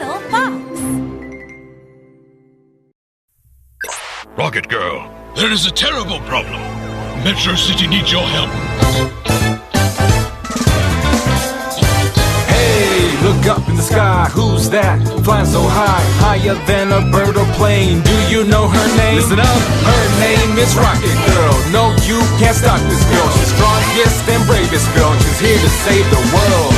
little fox. Rocket Girl, there is a terrible problem. Metro City needs your help. Hey, look up in the sky, who's that? Flying so high, higher than a bird or plane. Do you know her name? Listen up, her name is Rocket Girl. No, you can't stop this girl. She's strongest and bravest girl. She's here to save the world.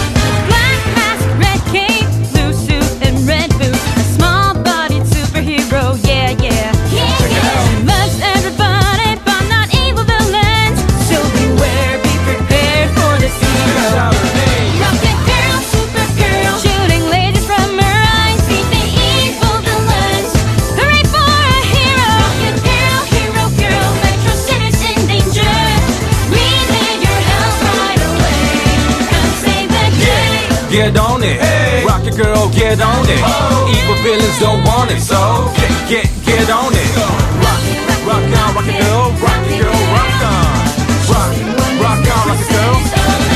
Black mask, red cape, blue suit and red boots. A small-bodied superhero, yeah, yeah. Check it out. She loves everybody, but not evil villains. So beware, be prepared for the zero. Shout her name. Rocket girl, supergirl, shooting lasers from her eyes. Beat the evil villains. Hooray for a hero. Rocket girl, hero girl, Metro City's in danger. We need your help right away. Come save the day. Get on it, hey. Rocket Girl, get on it. Evil villains don't want it, so get on it. Rock on, Rocket Girl, rock on. Rock on, Rocket Girl.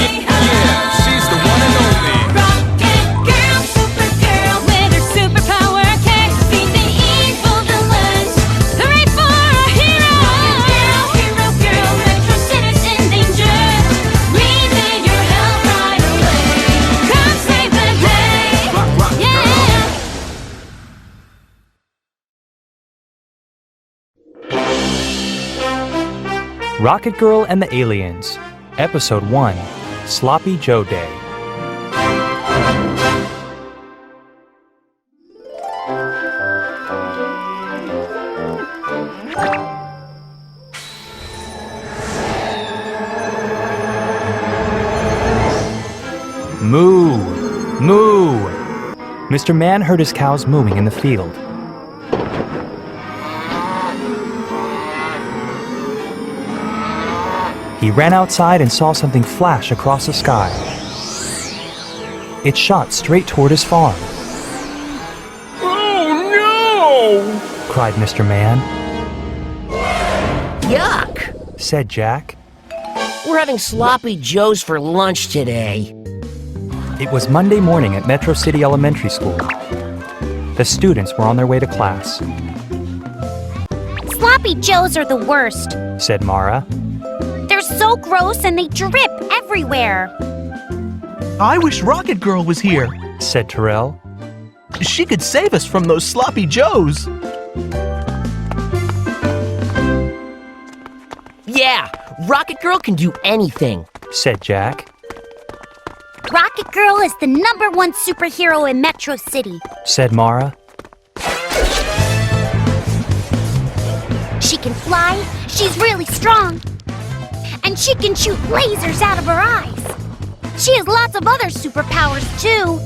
Yeah, she's the one and only. Rocket girl, supergirl, with her superpower can beat the evil villains. Hooray for a hero! Hero girl, Metro City's in danger. We need your help right away. Come save the day. Rock, Yeah. Rocket Girl and the Aliens, Episode 1, Sloppy Joe Day. Moo! Moo! Mr. Man heard his cows mooing in the field. He ran outside and saw something flash across the sky. It shot straight toward his farm. Oh no! Cried Mr. Man. Yuck! Said Jack. We're having sloppy joes for lunch today. It was Monday morning at Metro City Elementary School. The students were on their way to class, Sloppy Joes are the worst. said Mara. They're so gross and they drip everywhere. I wish Rocket Girl was here. Said Terrell. She could save us from those sloppy joes. Yeah, Rocket Girl can do anything. Said Jack. Rocket Girl is the #1 superhero in Metro City. Said Mara. She can fly, she's really strong, and she can shoot lasers out of her eyes. She has lots of other superpowers too.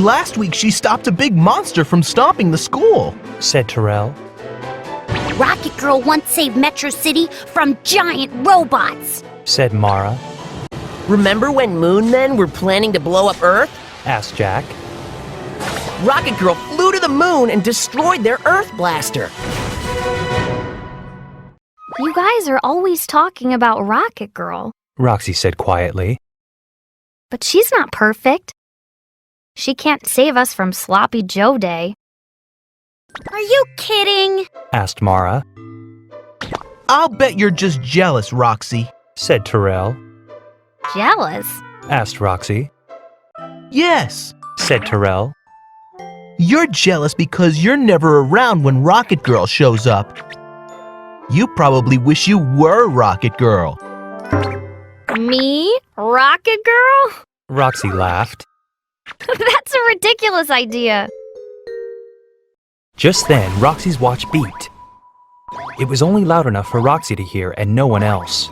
Last week she stopped a big monster from stomping the school. Said Terrell. Rocket Girl once saved Metro City from giant robots. Said Mara. Remember when Moon Men were planning to blow up Earth? Asked Jack. Rocket Girl flew to the moon and destroyed their Earth blaster. You guys are always talking about Rocket Girl, Roxy said quietly. but she's not perfect. She can't save us from Sloppy Joe Day. Are you kidding? Asked Mara. I'll bet you're just jealous, Roxy. Said Terrell. Jealous? Asked Roxy. Yes, Said Terrell. you're jealous because you're never around when Rocket Girl shows up. You probably wish you were Rocket Girl. Me? Rocket Girl? Roxy laughed. That's a ridiculous idea. Just then, Roxy's watch beeped. It was only loud enough for Roxy to hear and no one else.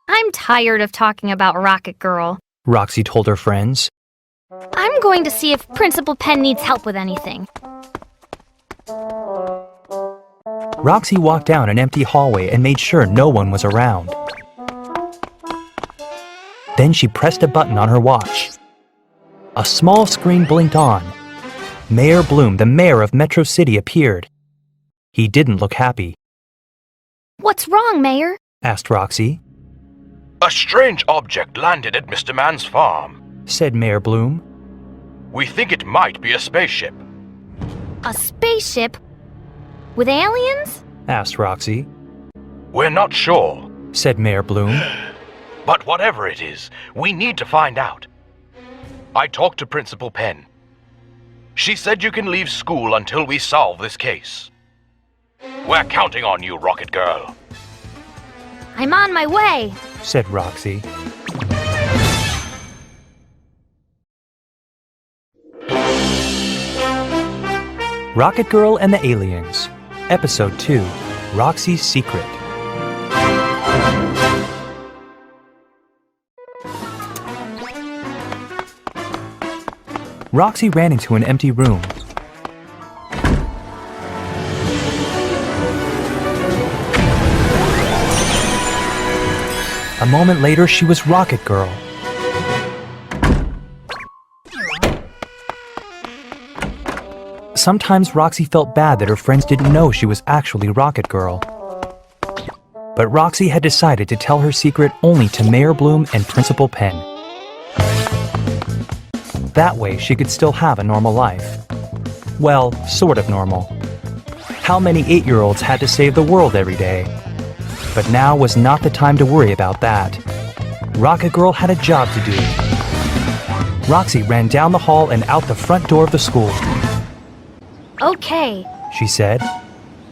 I'm tired of talking about Rocket Girl. Roxy told her friends. I'm going to see if Principal Penn needs help with anything. Roxy walked down an empty hallway and made sure no one was around. Then she pressed a button on her watch. A small screen blinked on. Mayor Bloom, the mayor of Metro City, appeared. He didn't look happy. What's wrong, Mayor? Asked Roxy. A strange object landed at Mr. Man's farm, said Mayor Bloom. We think it might be a spaceship. A spaceship? With aliens? Asked Roxy. We're not sure, said Mayor Bloom. but whatever it is, we need to find out. I talked to Principal Penn. She said you can leave school until we solve this case. We're counting on you, Rocket Girl. I'm on my way, said Roxy. Rocket Girl and the Aliens, Episode 2, Roxy's Secret. Roxy ran into an empty room. A moment later, she was Rocket Girl. Sometimes Roxy felt bad that her friends didn't know she was actually Rocket Girl. But Roxy had decided to tell her secret only to Mayor Bloom and Principal Penn. That way, she could still have a normal life. Well, sort of normal. How many 8-year-olds had to save the world every day? But now was not the time to worry about that. Rocket Girl had a job to do. Roxy ran down the hall and out the front door of the school. Okay, She said.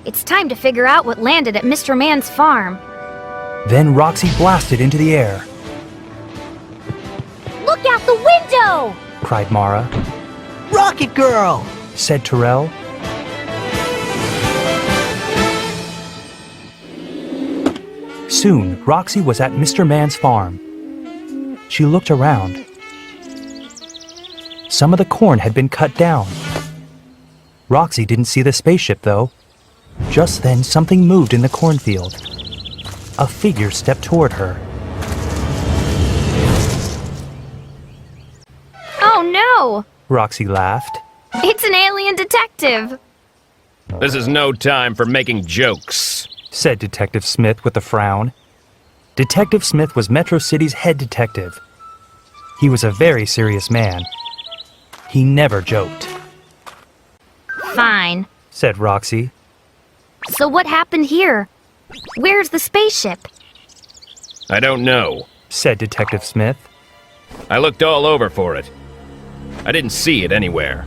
it's time to figure out what landed at Mr. Man's farm. Then Roxy blasted into the air, Look out the window! cried Mara, Rocket Girl! said Terrell. Soon, Roxy was at Mr. Man's farm. She looked around. Some of the corn had been cut down. Roxy didn't see the spaceship, though. Just then, something moved in the cornfield. A figure stepped toward her. Oh no! Roxy laughed. It's an alien detective! This is no time for making jokes, said Detective Smith with a frown. Detective Smith was Metro City's head detective. He was a very serious man. He never joked, Fine. said Roxy. So what happened here? Where's the spaceship? I don't know. Said Detective Smith. I looked all over for it. I didn't see it anywhere.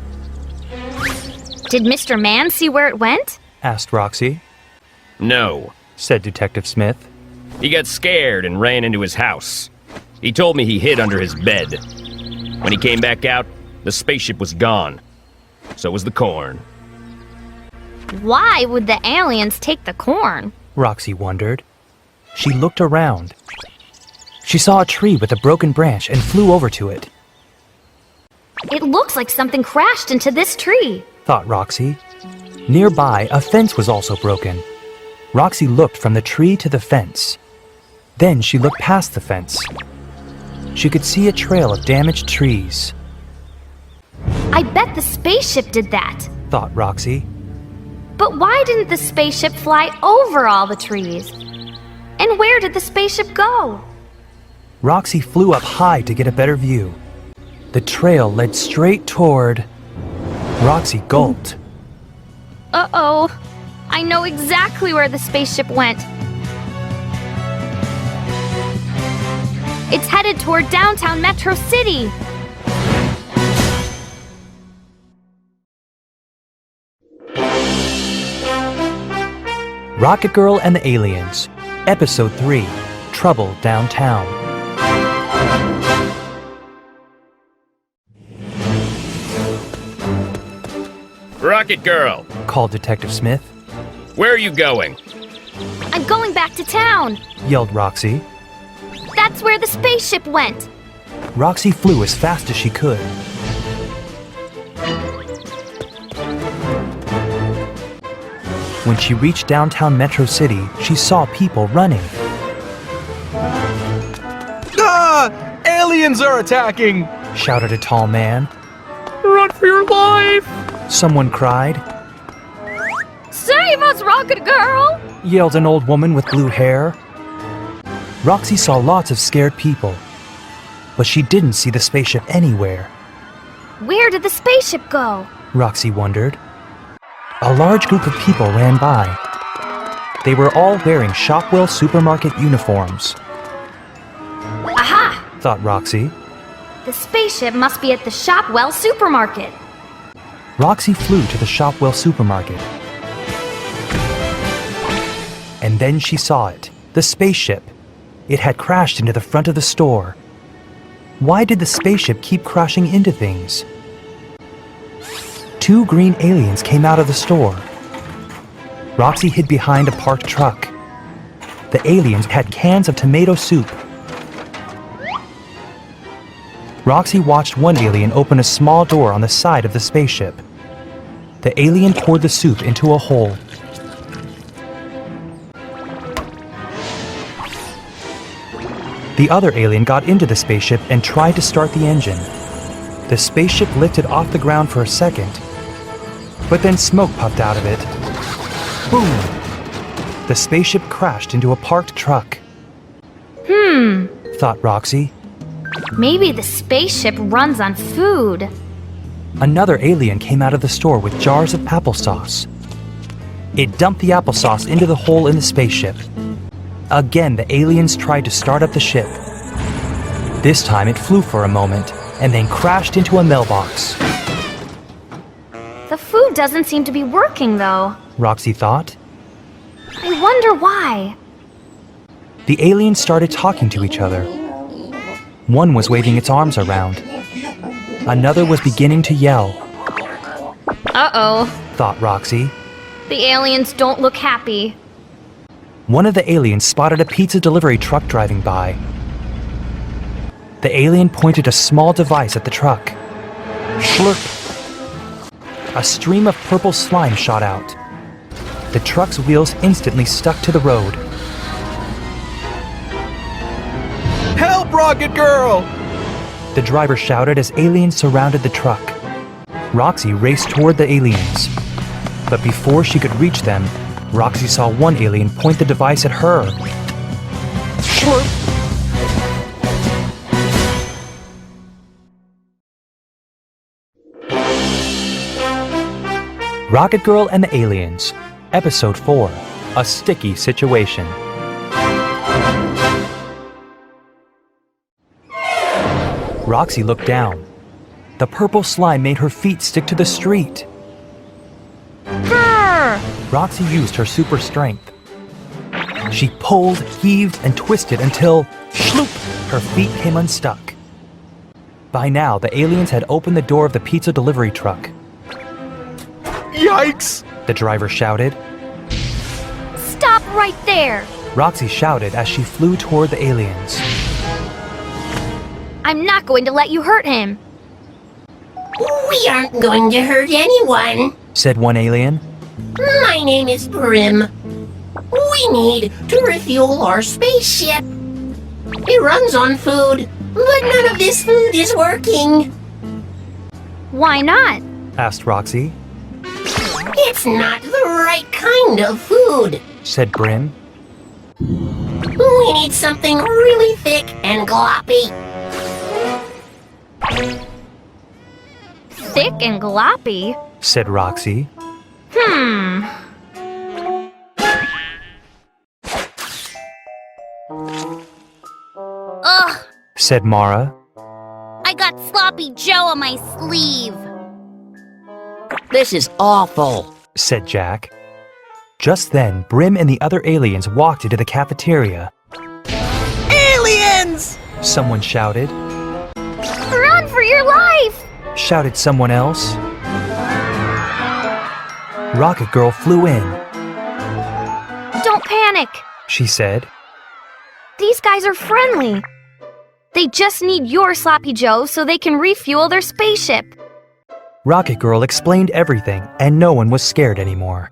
Did Mr. Man see where it went? Asked Roxy. No. Said Detective Smith. He got scared and ran into his house. He told me he hid under his bed. When he came back out, the spaceship was gone. So was the corn. Why would the aliens take the corn? Roxy wondered. She looked around. She saw a tree with a broken branch and flew over to it. It looks like something crashed into this tree. Thought Roxy. Nearby, a fence was also broken. Roxy looked from the tree to the fence. Then she looked past the fence. She could see a trail of damaged trees. I bet the spaceship did that. Thought Roxy. But why didn't the spaceship fly over all the trees? And where did the spaceship go? Roxy flew up high to get a better view. The trail led straight toward... Roxy gulped. Uh-oh. I know exactly where the spaceship went. It's headed toward downtown Metro City. Rocket Girl and the Aliens, Episode 3, Trouble Downtown. Rocket Girl, Called Detective Smith. where are you going? I'm going back to town. Yelled Roxy. That's where the spaceship went. Roxy flew as fast as she could. When she reached downtown Metro City, she saw people running. Ah! Aliens are attacking! Shouted a tall man. Run for your life! Someone cried. Save us, Rocket Girl! Yelled an old woman with blue hair. Roxy saw lots of scared people, but she didn't see the spaceship anywhere. Where did the spaceship go? Roxy wondered. A large group of people ran by. They were all wearing Shopwell supermarket uniforms. Aha! Thought Roxy. The spaceship must be at the Shopwell supermarket. Roxy flew to the Shopwell supermarket. And then she saw it, the spaceship. It had crashed into the front of the store. Why did the spaceship keep crashing into things? 2 green aliens came out of the store. Roxy hid behind a parked truck. The aliens had cans of tomato soup. Roxy watched one alien open a small door on the side of the spaceship. The alien poured the soup into a hole. The other alien got into the spaceship and tried to start the engine. The spaceship lifted off the ground for a second, but then smoke puffed out of it. Boom! The spaceship crashed into a parked truck. Thought Roxy. Maybe the spaceship runs on food. Another alien came out of the store with jars of applesauce. It dumped the applesauce into the hole in the spaceship. Again, the aliens tried to start up the ship. This time it flew for a moment and then crashed into a mailbox. The food doesn't seem to be working, though. Roxy thought. I wonder why. The aliens started talking to each other. One was waving its arms around. Another was beginning to yell. Uh-oh. Thought Roxy. The aliens don't look happy. One of the aliens spotted a pizza delivery truck driving by. The alien pointed a small device at the truck. Slurp! A stream of purple slime shot out. The truck's wheels instantly stuck to the road. Help, Rocket Girl! The driver shouted as aliens surrounded the truck. Roxy raced toward the aliens. But before she could reach them, Roxy saw one alien point the device at her. Slurp! Rocket Girl and the Aliens, Episode 4, A Sticky Situation. Roxy looked down. The purple slime made her feet stick to the street. Grr! Roxy used her super strength. She pulled, heaved, and twisted until, shloop, her feet came unstuck. By now, the aliens had opened the door of the pizza delivery truck. Yikes! The driver shouted. Stop right there! Roxy shouted as she flew toward the aliens. I'm not going to let you hurt him. We aren't going to hurt anyone, Said one alien. My name is Brim. We need to refuel our spaceship. It runs on food, but none of this food is working. Why not? Asked Roxy. It's not the right kind of food. Said Brim. We need something really thick and gloppy. Thick and gloppy? Said Roxy. Ugh, Said Mara. I got Sloppy Joe on my sleeve. This is awful. Said Jack. Just then, Brim and the other aliens walked into the cafeteria. Aliens! Someone shouted. Run for your life! Shouted someone else. Rocket Girl flew in. Don't panic. She said. These guys are friendly. They just need your Sloppy Joe so they can refuel their spaceship. Rocket Girl explained everything, and no one was scared anymore.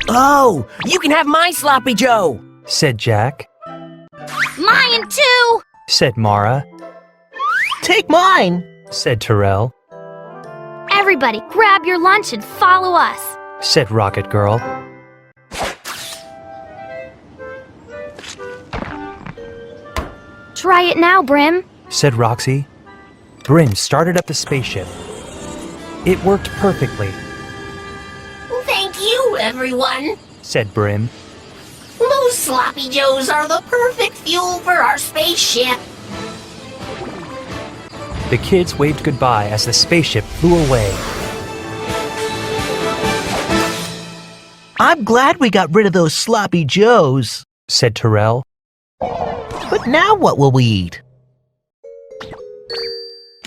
Oh, you can have my Sloppy Joe! Said Jack. Mine too! Said Mara. Take mine! Said Terrell. Everybody, grab your lunch and follow us. Said Rocket Girl. Try it now, Brim. said Roxy. Brim started up the spaceship. It worked perfectly, Thank you, everyone. said Brim. Those sloppy joes are the perfect fuel for our spaceship. The kids waved goodbye as the spaceship flew away. I'm glad we got rid of those sloppy joes. Said Terrell. But now what will we eat?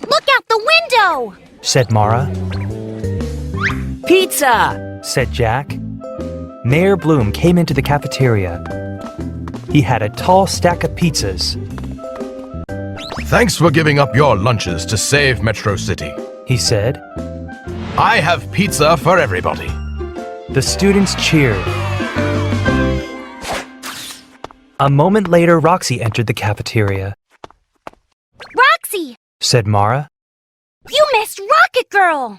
Look out the window! Said Mara. Pizza! Said Jack. Mayor Bloom came into the cafeteria. He had a tall stack of pizzas. Thanks for giving up your lunches to save Metro City. He said. I have pizza for everybody. The students cheered. A moment later, Roxy entered the cafeteria. Roxy, Said Mara. you missed Rocket Girl!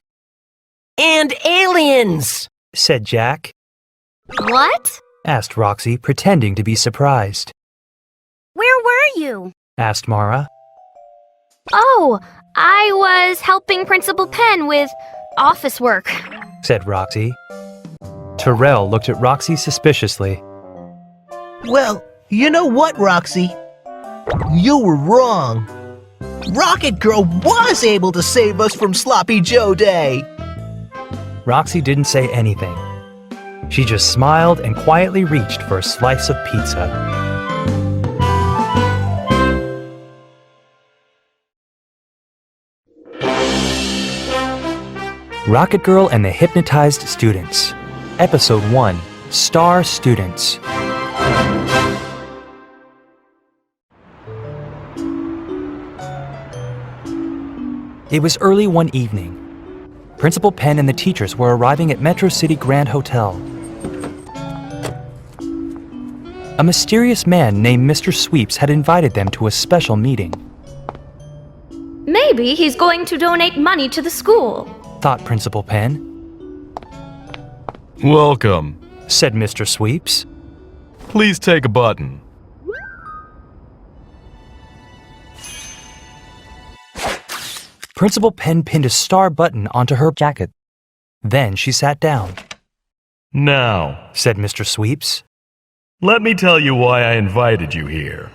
And aliens! Said Jack. What? Asked Roxy, pretending to be surprised. Where were you? Asked Mara. Oh, I was helping Principal Penn with office work. Said Roxy. Terrell looked at Roxy suspiciously. Well, you know what, Roxy? You were wrong. Rocket Girl was able to save us from Sloppy Joe Day. Roxy didn't say anything. She just smiled and quietly reached for a slice of pizza. Rocket Girl and the Hypnotized Students. Episode 1. Star Students. It was early one evening. Principal Penn and the teachers were arriving at Metro City Grand Hotel. A mysterious man named Mr. Sweeps had invited them to a special meeting, Maybe he's going to donate money to the school. thought Principal Penn. Welcome. Said Mr. Sweeps. Please take a button. Principal Penn pinned a star button onto her jacket. Then she sat down, Now, said Mr. Sweeps. let me tell you why I invited you here.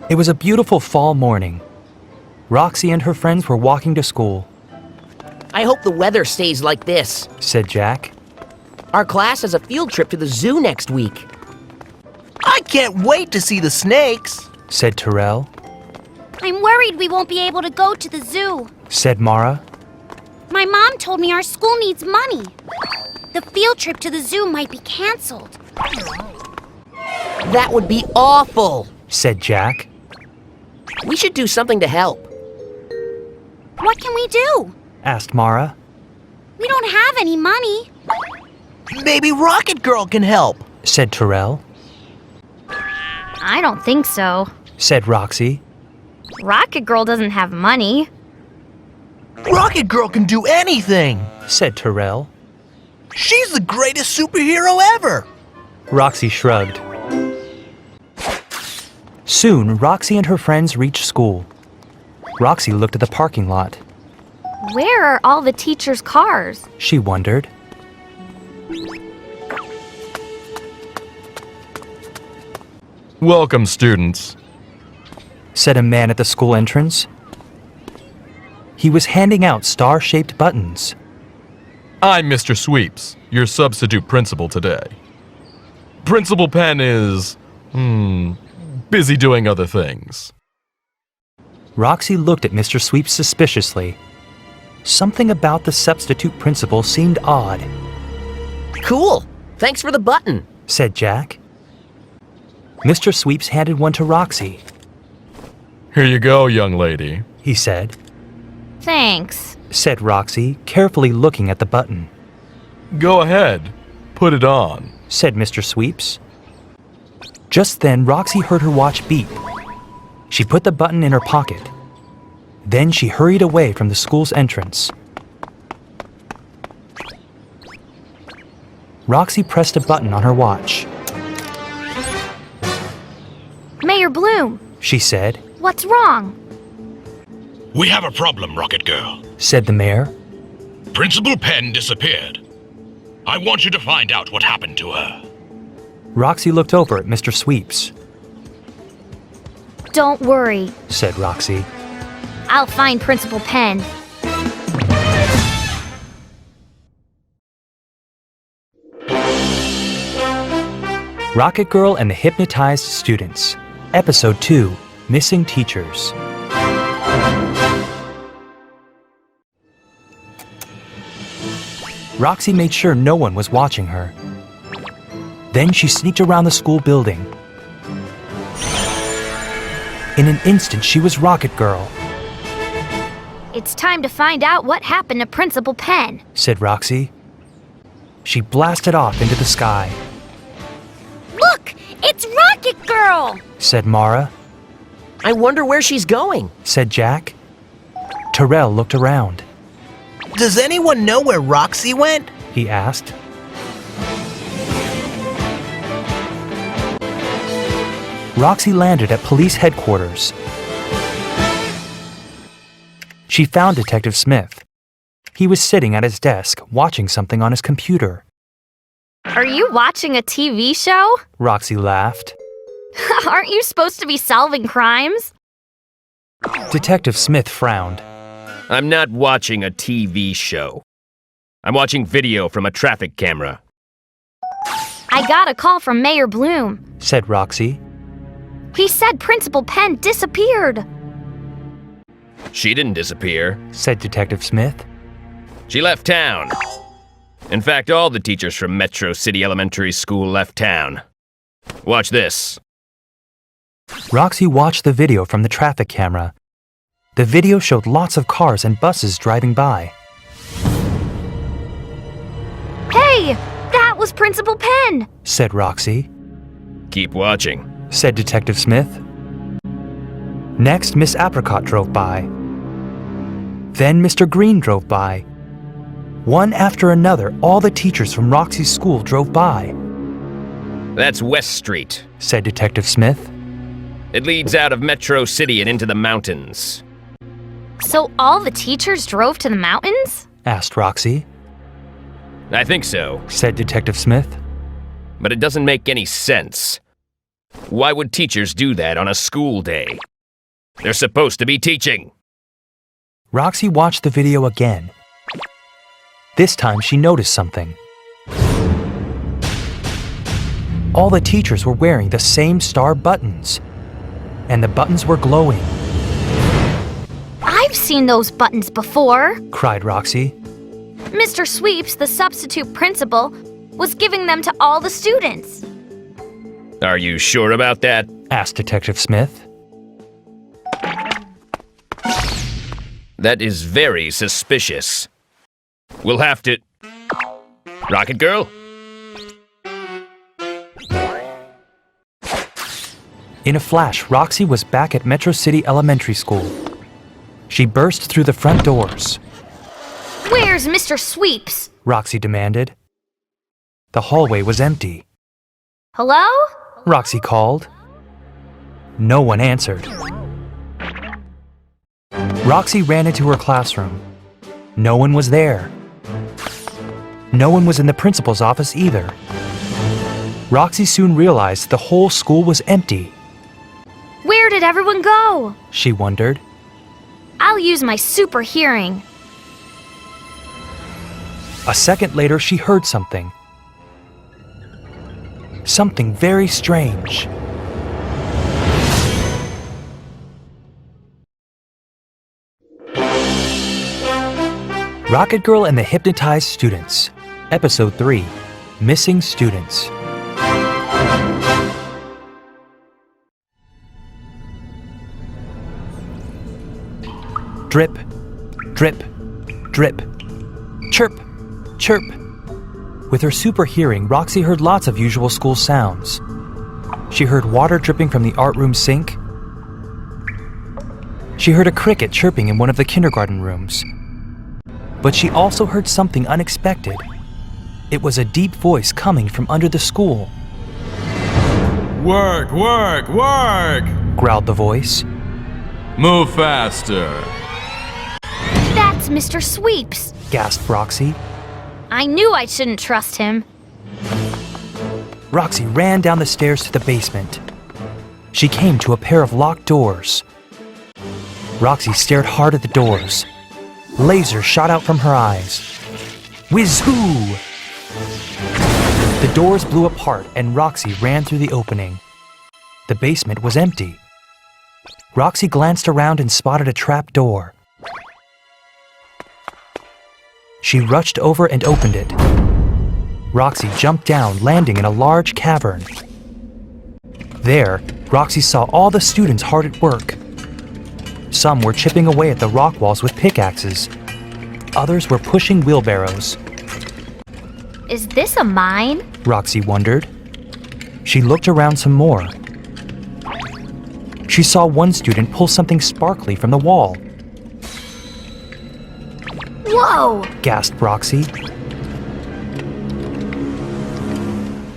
It was a beautiful fall morning. Roxy and her friends were walking to school, I hope the weather stays like this. said Jack. Our class has a field trip to the zoo next week. I can't wait to see the snakes. Said Terrell. I'm worried we won't be able to go to the zoo. Said Mara. My mom told me our school needs money. The field trip to the zoo might be canceled. That would be awful. Said Jack. We should do something to help. What can we do? Asked Mara. We don't have any money. Maybe Rocket Girl can help. Said Terrell. I don't think so. Said Roxy. Rocket Girl doesn't have money. Rocket Girl can do anything. Said Terrell. She's the greatest superhero ever. Roxy shrugged. Soon, Roxy and her friends reached school. Roxy looked at the parking lot. Where are all the teachers' cars? She wondered. Welcome, students. Said a man at the school entrance. He was handing out star-shaped buttons. I'm Mr. Sweeps, your substitute principal today. Principal Penn is, busy doing other things. Roxy looked at Mr. Sweeps suspiciously. Something about the substitute principal seemed odd, Cool. Thanks for the button. said Jack. Mr. Sweeps handed one to Roxy. Here you go, young lady. He said. Thanks. Said Roxy, carefully looking at the button. Go ahead. Put it on. Said Mr. Sweeps. Just then, Roxy heard her watch beep. She put the button in her pocket. Then she hurried away from the school's entrance. Roxy pressed a button on her watch. Mayor Bloom, She said, what's wrong? We have a problem, Rocket Girl. said the mayor. Principal Penn disappeared. I want you to find out what happened to her. Roxy looked over at Mr. Sweeps, Don't worry. said Roxy. I'll find Principal Penn. Rocket Girl and the Hypnotized Students. Episode 2, Missing Teachers. Roxy made sure no one was watching her. Then she sneaked around the school building. In an instant, she was Rocket Girl, It's time to find out what happened to Principal Penn. said Roxy. She blasted off into the sky, Look, it's Rocket Girl! said Mara, I wonder where she's going. said Jack. Terrell looked around. Does anyone know where Roxy went? He asked. Roxy landed at police headquarters. She found Detective Smith. He was sitting at his desk, watching something on his computer. Are you watching a TV show? Roxy laughed. Aren't you supposed to be solving crimes? Detective Smith frowned. I'm not watching a TV show. I'm watching video from a traffic camera. I got a call from Mayor Bloom. Said Roxy. He said Principal Penn disappeared. She didn't disappear. Said Detective Smith. She left town. In fact, all the teachers from Metro City Elementary School left town. Watch this. Roxy watched the video from the traffic camera. The video showed lots of cars and buses driving by. Hey, that was Principal Penn. Said Roxy. Keep watching. Said Detective Smith. Next, Miss Apricot drove by. Then Mr. Green drove by. One after another, all the teachers from Roxy's school drove by. That's West Street. Said Detective Smith. It leads out of Metro City and into the mountains. So all the teachers drove to the mountains? Asked Roxy. I think so, Said Detective Smith. but it doesn't make any sense. Why would teachers do that on a school day? They're supposed to be teaching. Roxy watched the video again. This time she noticed something. All the teachers were wearing the same star buttons, and the buttons were glowing. I've seen those buttons before. Cried Roxy. Mr. Sweeps, the substitute principal, was giving them to all the students. Are you sure about that? Asked Detective Smith. That is very suspicious. We'll have to... Rocket Girl? In a flash, Roxy was back at Metro City Elementary School. She burst through the front doors. Where's Mr. Sweeps? Roxy demanded. The hallway was empty. Hello? Roxy called. No one answered. Roxy ran into her classroom. No one was there. No one was in the principal's office either. Roxy soon realized the whole school was empty. Where did everyone go? She wondered. I'll use my super hearing. A second later, she heard something. Something very strange. Rocket Girl and the Hypnotized Students. Episode 3, Missing Students. Drip, drip, drip. Chirp, chirp. With her super hearing, Roxy heard lots of usual school sounds. She heard water dripping from the art room sink. She heard a cricket chirping in one of the kindergarten rooms. But she also heard something unexpected. It was a deep voice coming from under the school. Work, work, work! Growled the voice. Move faster. That's Mr. Sweeps. Gasped Roxy. I knew I shouldn't trust him. Roxy ran down the stairs to the basement. She came to a pair of locked doors. Roxy stared hard at the doors. Lasers shot out from her eyes. Whiz-hoo! The doors blew apart and Roxy ran through the opening. The basement was empty. Roxy glanced around and spotted a trap door. She rushed over and opened it. Roxy jumped down, landing in a large cavern. There, Roxy saw all the students hard at work. Some were chipping away at the rock walls with pickaxes. Others were pushing wheelbarrows. Is this a mine? Roxy wondered. She looked around some more. She saw one student pull something sparkly from the wall. Whoa! Gasped Roxy.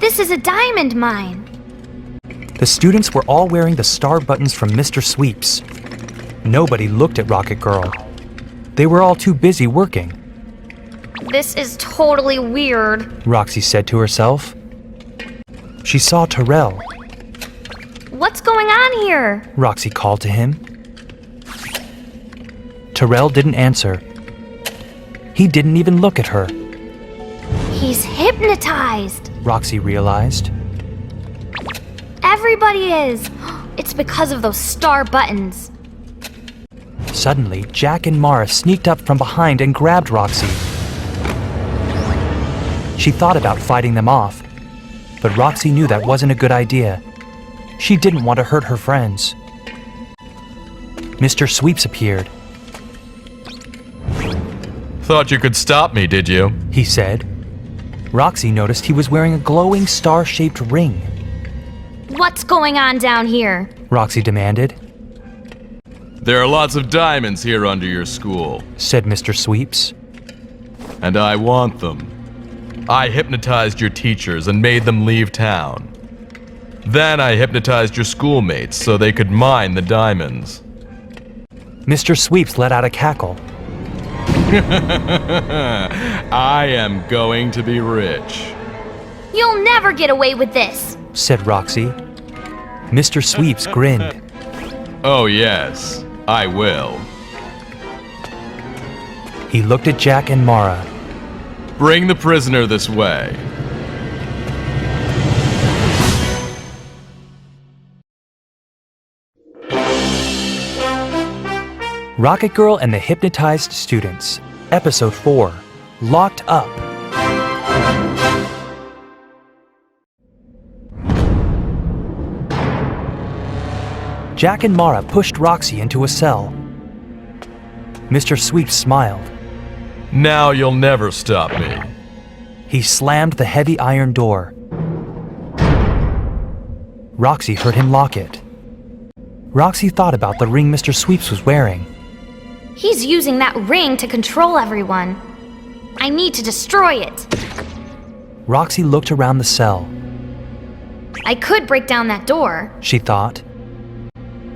This is a diamond mine. The students were all wearing the star buttons from Mr. Sweeps. Nobody looked at Rocket Girl. They were all too busy working. This is totally weird. Roxy said to herself. She saw Terrell. What's going on here? Roxy called to him. Terrell didn't answer. He didn't even look at her. He's hypnotized. Roxy realized. Everybody is. It's because of those star buttons. Suddenly, Jack and Mara sneaked up from behind and grabbed Roxy. She thought about fighting them off, but Roxy knew that wasn't a good idea. She didn't want to hurt her friends. Mr. Sweeps appeared. Thought you could stop me, did you? He said. Roxy noticed he was wearing a glowing star-shaped ring. What's going on down here? Roxy demanded. There are lots of diamonds here under your school, said Mr. Sweeps. and I want them. I hypnotized your teachers and made them leave town. Then I hypnotized your schoolmates so they could mine the diamonds. Mr. Sweeps let out a cackle. I am going to be rich. You'll never get away with this, said Roxy. Mr. Sweeps grinned. Oh yes, I will. He looked at Jack and Mara. Bring the prisoner this way. Rocket Girl and the Hypnotized Students, Episode 4, Locked Up. Jack and Mara pushed Roxy into a cell. Mr. Sweeps smiled. Now you'll never stop me. He slammed the heavy iron door. Roxy heard him lock it. Roxy thought about the ring Mr. Sweeps was wearing. He's using that ring to control everyone. I need to destroy it. Roxy looked around the cell. I could break down that door, She thought.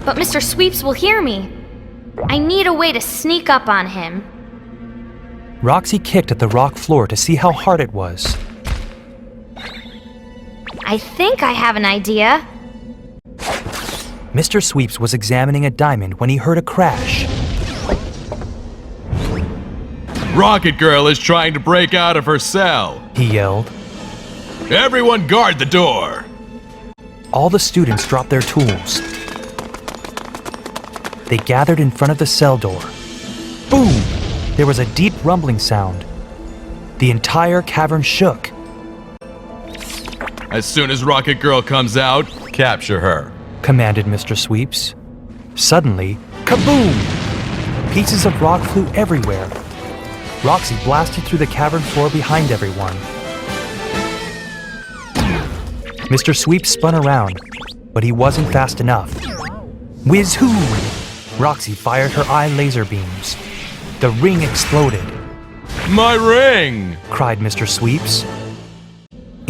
but Mr. Sweeps will hear me. I need a way to sneak up on him. Roxy kicked at the rock floor to see how hard it was. I think I have an idea. Mr. Sweeps was examining a diamond when he heard a crash. Rocket Girl is trying to break out of her cell. He yelled. Everyone guard the door. All the students dropped their tools. They gathered in front of the cell door. Boom! There was a deep rumbling sound. The entire cavern shook. As soon as Rocket Girl comes out, capture her, commanded Mr. Sweeps. Suddenly, kaboom! Pieces of rock flew everywhere. Roxy blasted through the cavern floor behind everyone. Mr. Sweeps spun around, but he wasn't fast enough. Whiz-hoo! Roxy fired her eye laser beams. The ring exploded. My ring! Cried Mr. Sweeps.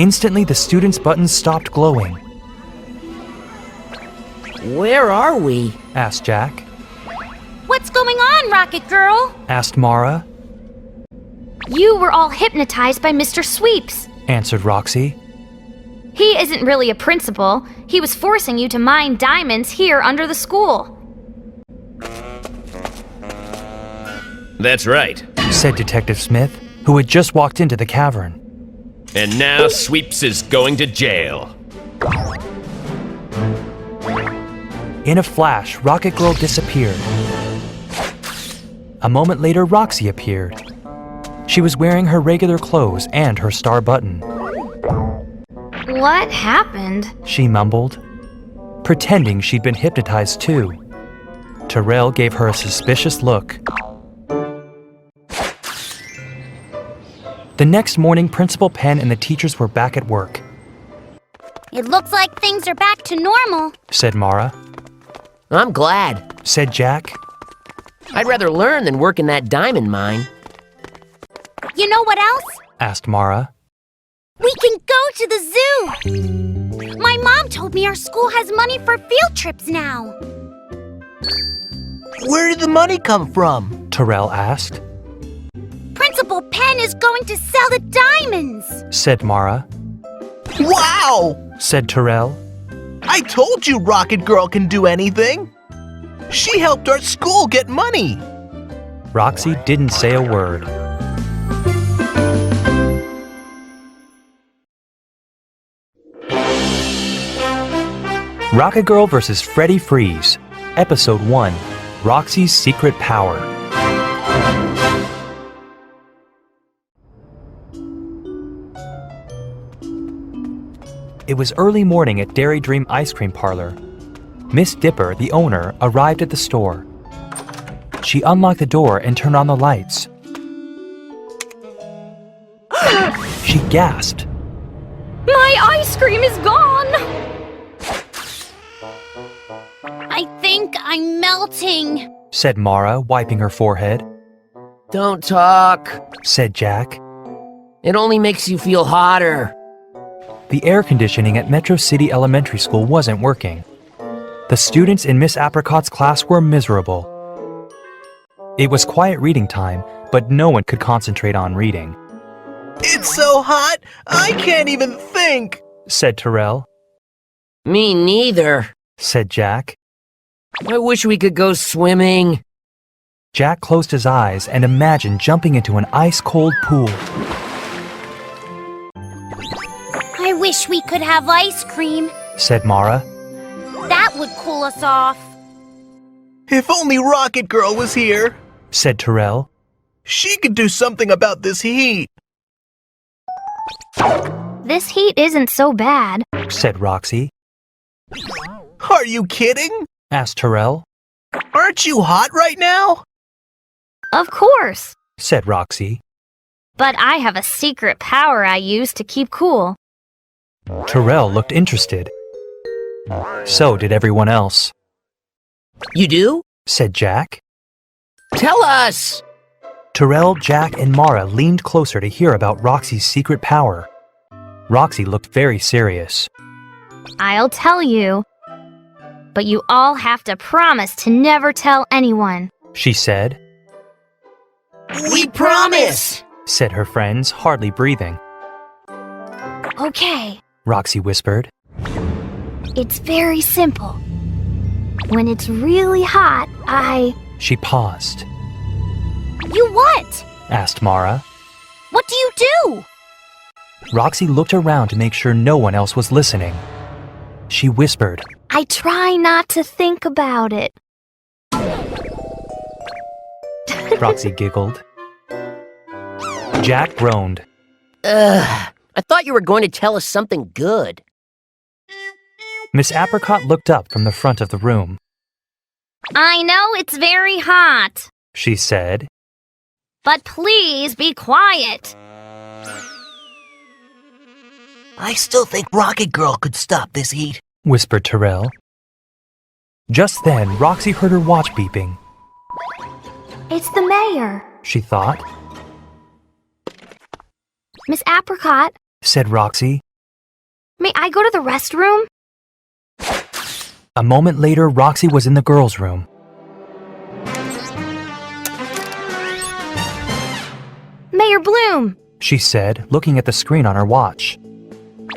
Instantly, the students' buttons stopped glowing. Where are we? Asked Jack. What's going on, Rocket Girl? Asked Mara. You were all hypnotized by Mr. Sweeps. Answered Roxy. He isn't really a principal. He was forcing you to mine diamonds here under the school. That's right. Said Detective Smith, who had just walked into the cavern. And now Sweeps is going to jail. In a flash, Rocket Girl disappeared. A moment later, Roxy appeared. She was wearing her regular clothes and her star button. What happened? She mumbled, pretending she'd been hypnotized too. Terrell gave her a suspicious look. The next morning, Principal Penn and the teachers were back at work. It looks like things are back to normal. Said Mara. I'm glad. Said Jack. I'd rather learn than work in that diamond mine. You know what else? Asked Mara. We can go to the zoo. My mom told me our school has money for field trips now. Where did the money come from? Terrell asked. Principal Penn is going to sell the diamonds. Said Mara. Wow! Said Terrell. I told you Rocket Girl can do anything. She helped our school get money. Roxy didn't say a word. Rocket Girl vs. Freddy Freeze, Episode 1, Roxy's Secret Power. It was early morning at Dairy Dream Ice Cream Parlor. Miss Dipper, the owner, arrived at the store. She unlocked the door and turned on the lights. She gasped. My ice cream is gone! I think I'm melting. Said Mara, wiping her forehead. Don't talk. Said Jack. It only makes you feel hotter. The air conditioning at Metro City Elementary School wasn't working. The students in Miss Apricot's class were miserable. It was quiet reading time, but no one could concentrate on reading. It's so hot, I can't even think, said Terrell. Me neither, said Jack. I wish we could go swimming. Jack closed his eyes and imagined jumping into an ice-cold pool. I wish we could have ice cream. Said Mara. That would cool us off. If only Rocket Girl was here, said Terrell. She could do something about this heat. This heat isn't so bad, said Roxy. Are you kidding? Asked Terrell. Aren't you hot right now? Of course, said Roxy. But I have a secret power I use to keep cool. Terrell looked interested. So did everyone else. You do? Said Jack. Tell us! Terrell, Jack, and Mara leaned closer to hear about Roxy's secret power. Roxy looked very serious. I'll tell you. But you all have to promise to never tell anyone, she said. We promise, said her friends, hardly breathing. Okay, Roxy whispered. It's very simple. When it's really hot, She paused. You what? Asked Mara. What do you do? Roxy looked around to make sure no one else was listening. She whispered. I try not to think about it. Roxy giggled. Jack groaned. I thought you were going to tell us something good. Miss Apricot looked up from the front of the room. I know it's very hot, She said. but please be quiet. I still think Rocket Girl could stop this heat, Whispered Terrell. Just then, Roxy heard her watch beeping. It's the mayor. She thought. Miss Apricot, Said Roxy. May I go to the restroom? A moment later, Roxy was in the girls' room. Mayor Bloom, She said, looking at the screen on her watch.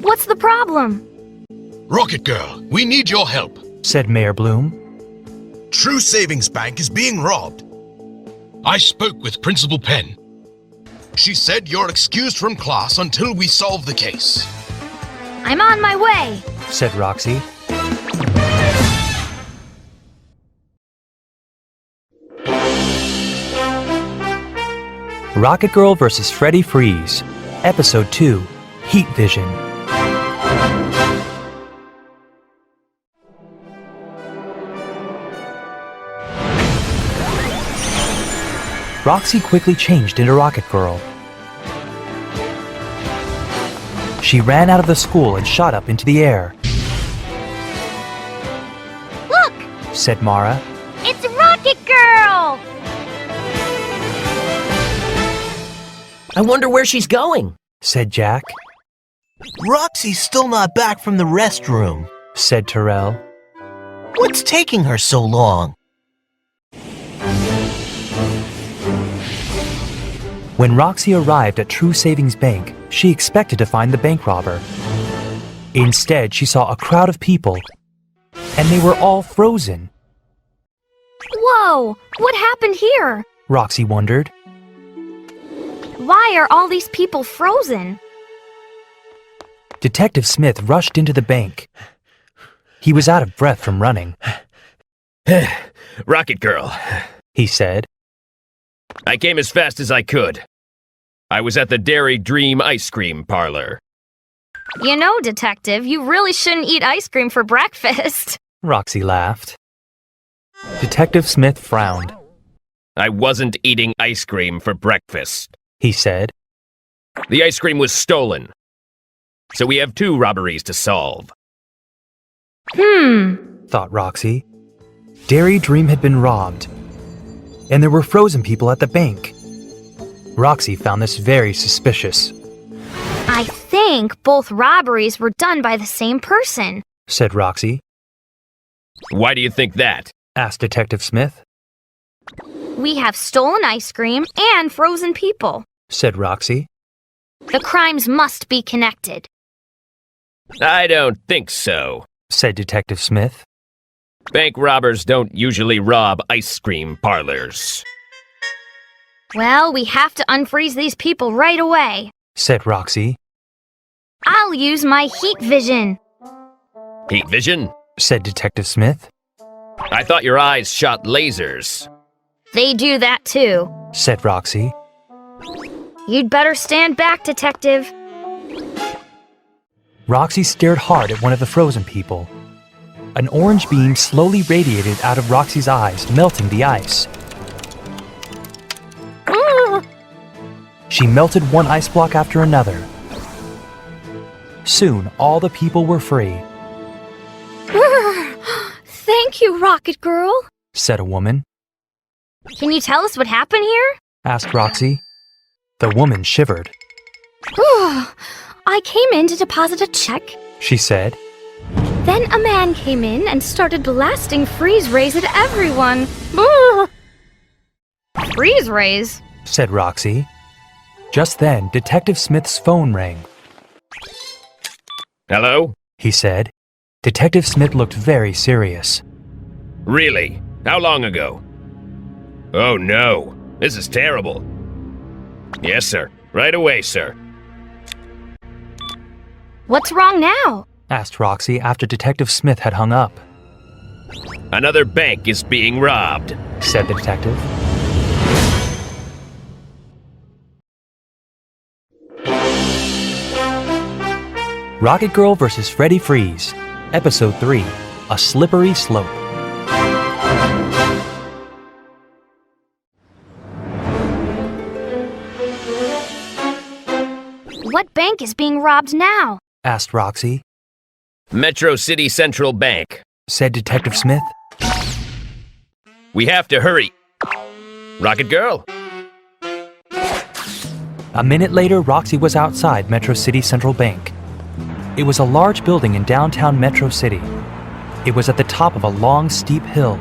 what's the problem? Rocket Girl, we need your help. Said Mayor Bloom. True Savings Bank is being robbed. I spoke with Principal Penn. She said you're excused from class until we solve the case. I'm on my way. Said Roxy. Rocket Girl vs. Freddy Freeze. Episode 2. Heat Vision. Roxy quickly changed into Rocket Girl. She ran out of the school and shot up into the air. Look! Said Mara. It's Rocket Girl! I wonder where she's going. Said Jack. Roxy's still not back from the restroom. Said Terrell. What's taking her so long? When Roxy arrived at True Savings Bank, she expected to find the bank robber. Instead, she saw a crowd of people, and they were all frozen. Whoa, what happened here? Roxy wondered. Why are all these people frozen? Detective Smith rushed into the bank. He was out of breath from running. Rocket Girl, He said. I came as fast as I could. I was at the Dairy Dream ice cream parlor. You know, Detective, you really shouldn't eat ice cream for breakfast. Roxy laughed. Detective Smith frowned. I wasn't eating ice cream for breakfast. He said. The ice cream was stolen. So we have 2 robberies to solve. Thought Roxy. Dairy Dream had been robbed, and there were frozen people at the bank. Roxy found this very suspicious. I think both robberies were done by the same person. Said Roxy. Why do you think that? Asked Detective Smith. We have stolen ice cream and frozen people. Said Roxy. The crimes must be connected. I don't think so. Said Detective Smith. Bank robbers don't usually rob ice cream parlors. Well, we have to unfreeze these people right away. Said Roxy. I'll use my heat vision. Heat vision? Said Detective Smith. I thought your eyes shot lasers. They do that too. Said Roxy. You'd better stand back, Detective. Roxy stared hard at one of the frozen people. An orange beam slowly radiated out of Roxy's eyes, melting the ice. She melted one ice block after another. Soon, all the people were free. Thank you, Rocket Girl. Said a woman. Can you tell us what happened here? Asked Roxy. The woman shivered. I came in to deposit a check. She said. Then a man came in and started blasting freeze rays at everyone. Freeze rays? Said Roxy. Just then, Detective Smith's phone rang. Hello? He said. Detective Smith looked very serious. Really? How long ago? Oh no, this is terrible. Yes, sir. Right away, sir. What's wrong now? Asked Roxy after Detective Smith had hung up. Another bank is being robbed, said the detective. Rocket Girl vs. Freddy Freeze. Episode 3. A Slippery Slope. What bank is being robbed now? Asked Roxy. Metro City Central Bank, said Detective Smith. We have to hurry. Rocket Girl? A minute later, Roxy was outside Metro City Central Bank. It was a large building in downtown Metro City. It was at the top of a long, steep hill.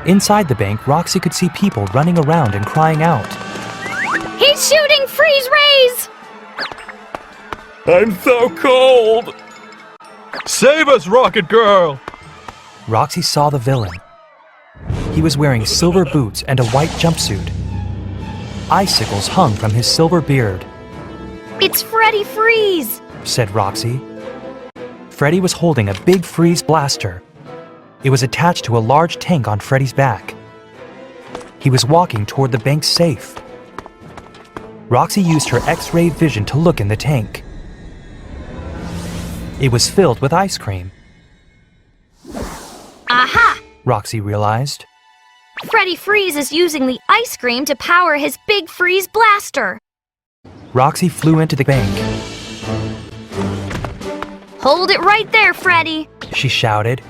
Inside the bank, Roxy could see people running around and crying out. He's shooting freeze rays! I'm so cold! Save us, Rocket Girl! Roxy saw the villain. He was wearing silver boots and a white jumpsuit. Icicles hung from his silver beard. It's Freddy Freeze! Said Roxy. Freddy was holding a big freeze blaster. It was attached to a large tank on Freddy's back. He was walking toward the bank's safe. Roxy used her X-ray vision to look in the tank. It was filled with ice cream. Aha! Roxy realized. Freddy Freeze is using the ice cream to power his big freeze blaster. Roxy flew into the bank. Hold it right there, Freddy. She shouted.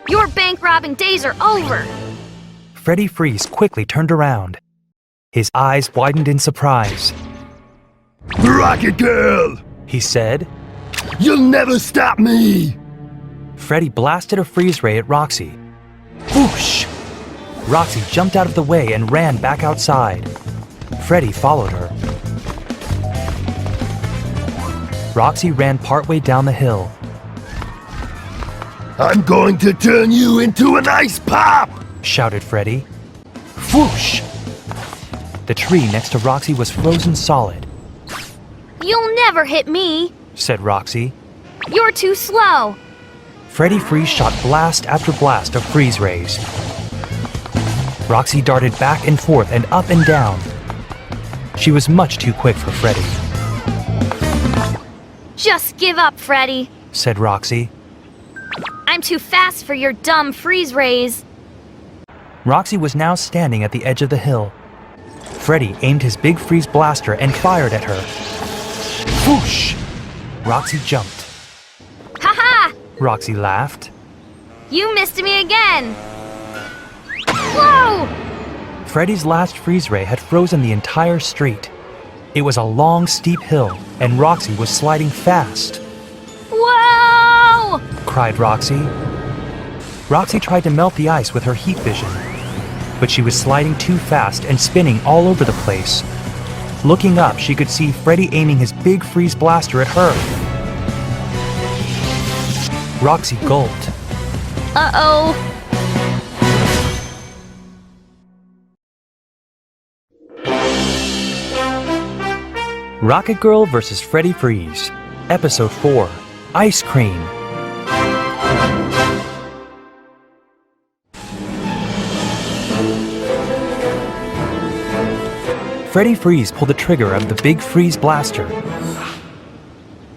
Your bank robbing days are over. Freddy Freeze quickly turned around. His eyes widened in surprise. Rocket Girl! He said. You'll never stop me! Freddy blasted a freeze ray at Roxy. Whoosh! Roxy jumped out of the way and ran back outside. Freddy followed her. Roxy ran partway down the hill. I'm going to turn you into an ice pop! Shouted Freddy. Whoosh! The tree next to Roxy was frozen solid. You'll never hit me, said Roxy. You're too slow. Freddy Freeze shot blast after blast of freeze rays. Roxy darted back and forth and up and down. She was much too quick for Freddy. Just give up, Freddy, said Roxy. I'm too fast for your dumb freeze rays. Roxy was now standing at the edge of the hill. Freddy aimed his big freeze blaster and fired at her. Whoosh! Roxy jumped. Ha-ha! Roxy laughed. You missed me again. Whoa! Freddy's last freeze ray had frozen the entire street. It was a long, steep hill, and Roxy was sliding fast. Whoa! Cried Roxy. Roxy tried to melt the ice with her heat vision, but she was sliding too fast and spinning all over the place. Looking up, she could see Freddy aiming his big freeze blaster at her. Roxy gulped. Uh-oh. Rocket Girl vs. Freddy Freeze, Episode 4, Ice Cream. Freddy Freeze pulled the trigger of the big freeze blaster.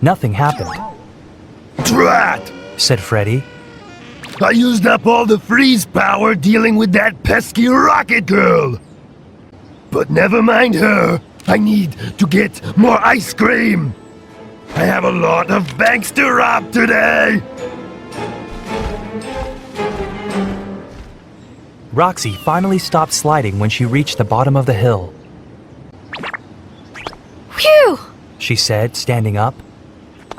Nothing happened. Drat! Said Freddy. I used up all the freeze power dealing with that pesky Rocket Girl! But never mind her. I need to get more ice cream. I have a lot of banks to rob today. Roxy finally stopped sliding when she reached the bottom of the hill. Phew! She said, standing up.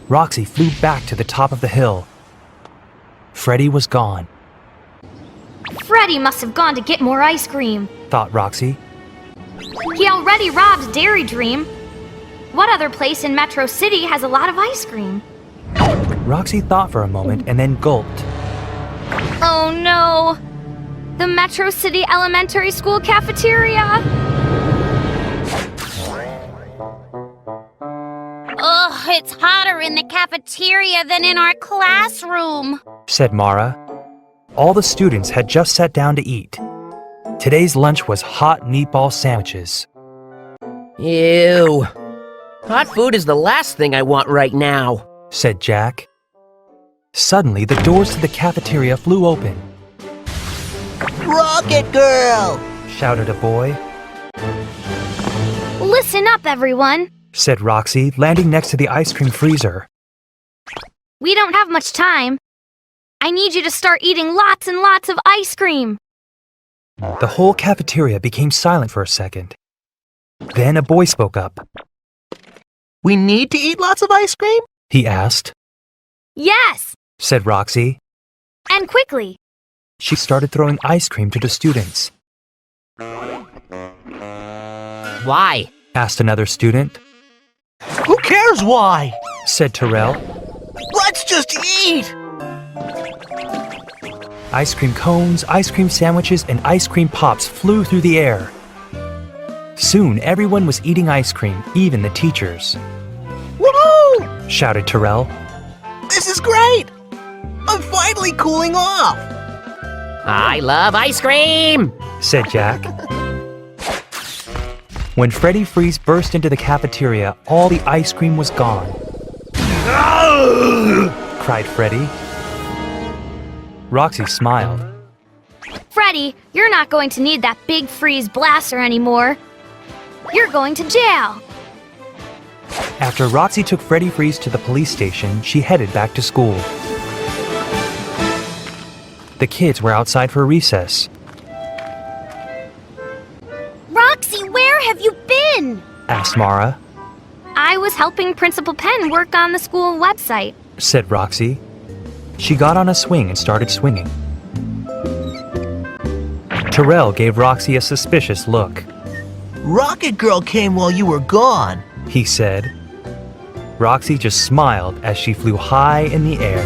Roxy flew back to the top of the hill. Freddy was gone. Freddy must have gone to get more ice cream, thought Roxy. He already robbed Dairy Dream. What other place in Metro City has a lot of ice cream? Roxy thought for a moment and then gulped. Oh no! The Metro City Elementary School cafeteria! Ugh, it's hotter in the cafeteria than in our classroom, said Mara. All the students had just sat down to eat. Today's lunch was hot meatball sandwiches. Ew. Hot food is the last thing I want right now, said Jack. Suddenly, the doors to the cafeteria flew open. Rocket Girl! Shouted a boy. Listen up, everyone, said Roxy, landing next to the ice cream freezer. We don't have much time. I need you to start eating lots and lots of ice cream. The whole cafeteria became silent for a second. Then a boy spoke up. We need to eat lots of ice cream? He asked. Yes! Said Roxy. And quickly. She started throwing ice cream to the students. Why? Asked another student. Who cares why? Said Terrell. Let's just eat! Ice cream cones, ice cream sandwiches, and ice cream pops flew through the air. Soon, everyone was eating ice cream, even the teachers. Woohoo! Shouted Terrell. This is great! I'm finally cooling off! I love ice cream! Said Jack. When Freddy Freeze burst into the cafeteria, all the ice cream was gone. Cried Freddy. Roxy smiled. Freddy, you're not going to need that big freeze blaster anymore. You're going to jail. After Roxy took Freddy Freeze to the police station, she headed back to school. The kids were outside for recess. Roxy, where have you been? Asked Mara. I was helping Principal Penn work on the school website. Said Roxy. She got on a swing and started swinging. Terrell gave Roxy a suspicious look. Rocket Girl came while you were gone. He said. Roxy just smiled as she flew high in the air.